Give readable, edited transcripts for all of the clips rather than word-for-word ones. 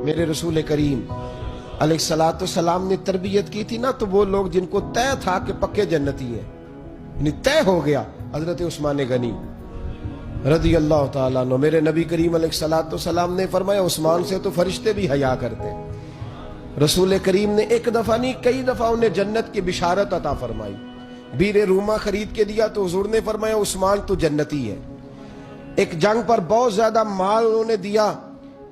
میرے رسول کریم علیہ السلام نے تربیت کی تھی نا، تو وہ لوگ جن کو طے تھا کہ پکے جنتی ہیں، یعنی طے ہو گیا، حضرت عثمان غنی رضی اللہ تعالیٰ عنہ، میرے نبی کریم علیہ السلام نے فرمایا عثمان سے تو فرشتے بھی حیا کرتے ہیں۔ رسول کریم نے ایک دفعہ نہیں کئی دفعہ انہیں جنت کی بشارت عطا فرمائی۔ بیر روما خرید کے دیا تو حضور نے فرمایا عثمان تو جنتی ہے۔ ایک جنگ پر بہت زیادہ مال انہوں نے دیا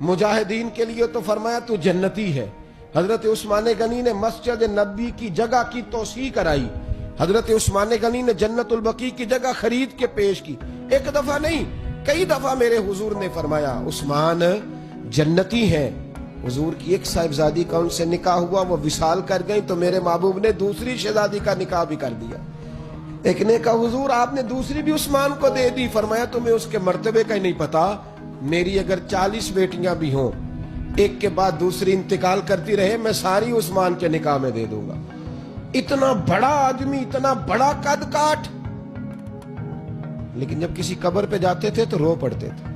مجاہدین کے لیے تو فرمایا تو جنتی ہے۔ حضرت عثمان غنی نے مسجد نبی کی جگہ کی توسیع کرائی، حضرت عثمان غنی نے جنت البقیع کی جگہ خرید کے پیش کی۔ ایک دفعہ نہیں کئی دفعہ میرے حضور نے فرمایا عثمان جنتی ہیں۔ حضور کی ایک صاحبزادی کا ان سے نکاح ہوا، وہ وصال کر گئی تو میرے محبوب نے دوسری شہزادی کا نکاح بھی کر دیا۔ ایک نے کہا حضور آپ نے دوسری بھی عثمان کو دے دی، فرمایا تمہیں اس کے مرتبے کا ہی نہیں پتا، میری اگر 40 بیٹیاں بھی ہوں ایک کے بعد دوسری انتقال کرتی رہے میں ساری عثمان کے نکاح میں دے دوں گا۔ اتنا بڑا آدمی، اتنا بڑا قد کاٹ، لیکن جب کسی قبر پہ جاتے تھے تو رو پڑتے تھے۔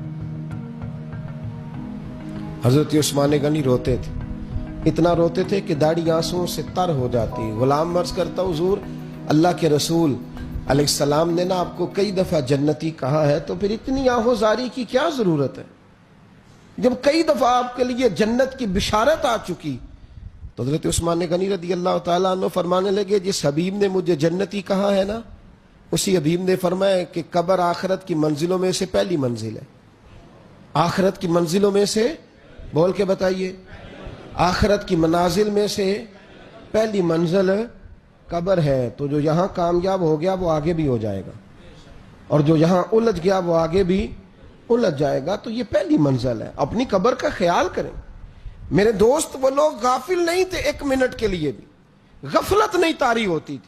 حضرت عثمان غنی روتے تھے، اتنا روتے تھے کہ داڑھی آنسوں سے تر ہو جاتی۔ غلام عرض کرتا حضور اللہ کے رسول علیہ السلام نے نا آپ کو کئی دفعہ جنتی کہا ہے، تو پھر اتنی آہوزاری کی کیا ضرورت ہے؟ جب کئی دفعہ آپ کے لیے جنت کی بشارت آ چکی تو حضرت عثمان غنی رضی اللہ تعالیٰ عنہ فرمانے لگے جس حبیب نے مجھے جنتی کہا ہے نا، اسی حبیب نے فرمایا کہ قبر آخرت کی منزلوں میں سے پہلی منزل ہے۔ آخرت کی منزلوں میں سے بول کے بتائیے، آخرت کی منازل میں سے پہلی منزل قبر ہے۔ تو جو یہاں کامیاب ہو گیا وہ آگے بھی ہو جائے گا، اور جو یہاں الجھ گیا وہ آگے بھی الجھ جائے گا۔ تو یہ پہلی منزل ہے، اپنی قبر کا خیال کریں۔ میرے دوست وہ لوگ غافل نہیں تھے، ایک منٹ کے لیے بھی غفلت نہیں طاری ہوتی تھی۔